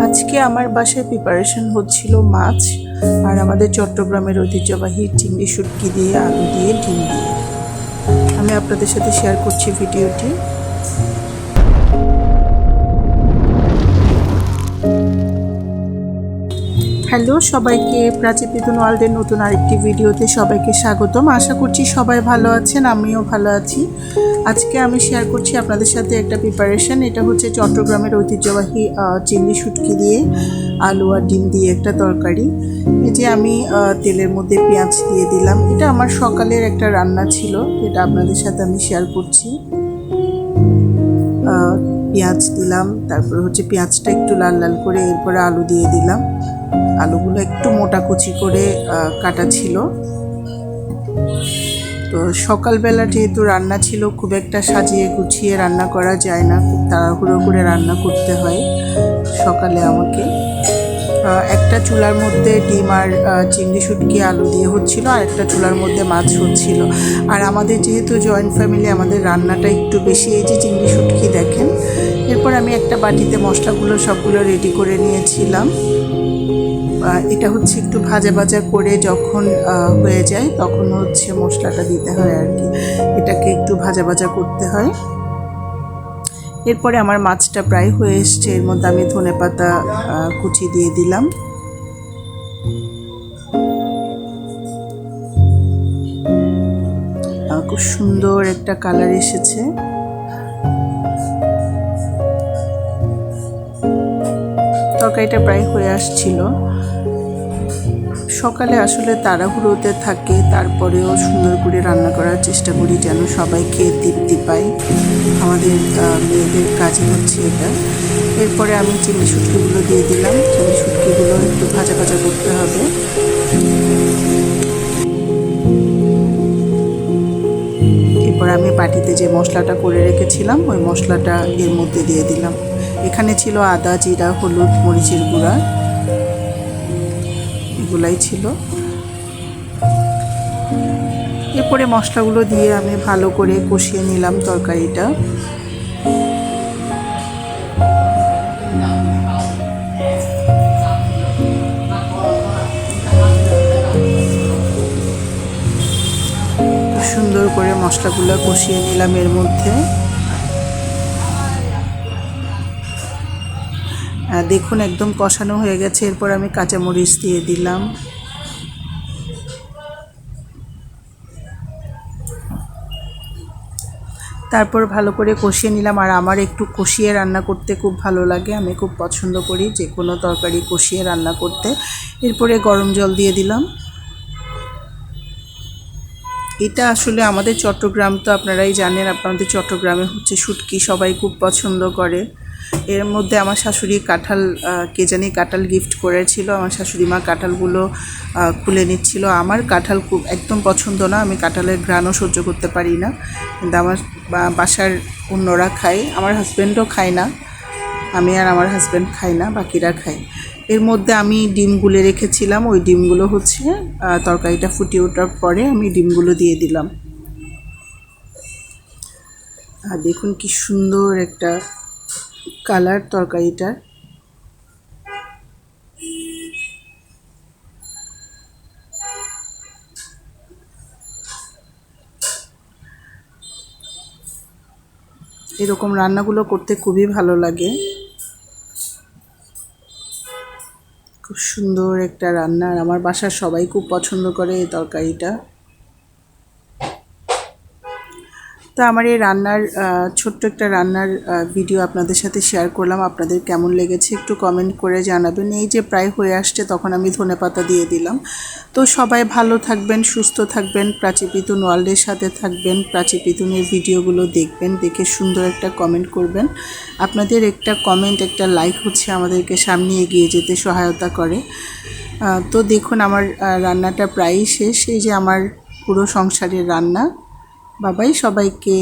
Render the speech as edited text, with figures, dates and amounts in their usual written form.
আজকে আমার বাসায় প্রিপারেশন হচ্ছিল মাছ আর আমাদের চট্টগ্রামের ঐতিহ্যবাহী চিংড়ি শুটকি দিয়ে আলু দিয়ে ডিম দিয়ে। আমি আপনাদের সাথে শেয়ার করছি ভিডিওটি। হ্যালো সবাইকে, প্রাচী পিতুন ওয়ার্ল্ডের নতুন আরেকটি ভিডিওতে সবাইকে স্বাগতম। আশা করছি সবাই ভালো আছেন, আমিও ভালো আছি। আজকে আমি শেয়ার করছি আপনাদের সাথে একটা প্রিপারেশন। এটা হচ্ছে চট্টগ্রামের ঐতিহ্যবাহী চিংড়ি শুটকি দিয়ে আলু আর ডিম দিয়ে একটা তরকারি। এই যে আমি তেলের মধ্যে পেঁয়াজ দিয়ে দিলাম। এটা আমার সকালের একটা রান্না ছিল, যেটা আপনাদের সাথে আমি শেয়ার করছি। পেঁয়াজ দিলাম, তারপর হচ্ছে পেঁয়াজটা একটু লাল লাল করে এরপরে আলু দিয়ে দিলাম। আলুগুলো একটু মোটা কুচি করে কাটা ছিল। তো সকালবেলা যেহেতু রান্না ছিল, খুব একটা সাজিয়ে গুছিয়ে রান্না করা যায় না, খুব তাড়াহুড়ো করে রান্না করতে হয় সকালে আমাকে। একটা চুলার মধ্যে ডিম আর চিংড়ি শুটকি আলু দিয়ে হচ্ছিল, আর একটা চুলার মধ্যে মাছ হচ্ছিল। আর আমাদের যেহেতু জয়েন্ট ফ্যামিলি, আমাদের রান্নাটা একটু বেশি। এই যে চিংড়ি শুটকি দেখেন। এরপর আমি একটা বাটিতে মশলাগুলো সবগুলো রেডি করে নিয়েছিলাম। এটা হচ্ছে একটু ভাজা ভাজা করে যখন হয়ে যায় তখন হচ্ছে মশলাটা দিতে হয় আর কি। এটাকে একটু ভাজা ভাজা করতে হয়। এরপরে আমার মাছটা প্রায় হয়ে এসছে। এর মধ্যে আমি ধনেপাতা কুচি দিয়ে দিলাম। খুব সুন্দর একটা কালার এসেছে। তরকারিটা প্রায় হয়ে আসছিল। সকালে আসলে তাড়াহুড়োতে থাকে, তারপরেও সুন্দর করে রান্না করার চেষ্টা করি যেন সবাই খেয়ে তৃপ্তি পায়। আমাদের মেয়েদের কাজই হচ্ছে এটা। এরপরে আমি চিংড়ি শুটকিগুলো দিয়ে দিলাম। চিংড়ি শুটকিগুলো একটু ভাজা ভাজা করতে হবে। এরপর আমি বাটিতে যে মশলাটা করে রেখেছিলাম ওই মশলাটা এর মধ্যে দিয়ে দিলাম। এখানে ছিল আদা, জিরা, হলুদ, মরিচের গুঁড়া, এগুলাই ছিল। এরপরে মশলাগুলো দিয়ে আমি ভালো করে কষিয়ে নিলাম তরকারিটা। সুন্দর করে মশলাগুলো কষিয়ে নিলাম এর মধ্যে। দেখুন একদম কষানো হয়ে গেছে। এরপর আমি কাঁচামরিচ দিয়ে দিলাম। তারপর ভালো করে কষিয়ে নিলাম। আর আমার একটু কষিয়ে রান্না করতে খুব ভালো লাগে, আমি খুব পছন্দ করি যে কোনো তরকারি কষিয়ে রান্না করতে। এরপরে গরম জল দিয়ে দিলাম। এটা আসলে আমাদের চট্টগ্রাম, তো আপনারাই জানেন, আপনাদের চট্টগ্রামে হচ্ছে শুটকি সবাই খুব পছন্দ করে। এর মধ্যে আমার শাশুড়ি কাঁঠাল, কে জানি কাঁঠাল গিফট করেছিল। আমার শাশুড়ি মা কাঁঠালগুলো খুলে নিচ্ছিল। আমার কাঁঠাল খুব একদম পছন্দ না, আমি কাঁঠালের ঘ্রাণও সহ্য করতে পারি না, কিন্তু আমার বাসার অন্যরা খায়। আমার হাজব্যান্ডও খায় না, আমি আর আমার হাজব্যান্ড খাই না, বাকিরা খায়। এর মধ্যে আমি ডিম গুলে রেখেছিলাম, ওই ডিমগুলো হচ্ছে তরকারিটা ফুটিয়ে ওঠার পরে আমি ডিমগুলো দিয়ে দিলাম। আর দেখুন কি সুন্দর একটা কালার তরকারিটার। এরকম রান্নাগুলো করতে খুবই ভালো লাগে। খুব সুন্দর একটা রান্না, আর আমার বাসার সবাই খুব পছন্দ করে এই তরকারিটা। তো আমার এই রান্নার ছোট্ট একটা রান্নার ভিডিও আপনাদের সাথে শেয়ার করলাম। আপনাদের কেমন লেগেছে একটু কমেন্ট করে জানাবেন। এই যে প্রায় হয়ে আসছে, তখন আমি ধনেপাতা দিয়ে দিলাম। তো সবাই ভালো থাকবেন, সুস্থ থাকবেন, প্রাচী পিতুন ওয়ার্ল্ডের সাথে থাকবেন। প্রাচী পিতুনের ভিডিওগুলো দেখবেন, দেখে সুন্দর একটা কমেন্ট করবেন। আপনাদের একটা কমেন্ট, একটা লাইক হচ্ছে আমাদেরকে সামনে এগিয়ে যেতে সহায়তা করে। তো দেখুন আমার রান্নাটা প্রায়ই শেষ। এই যে আমার পুরো সংসারের রান্না। বাবাই সবাইকে।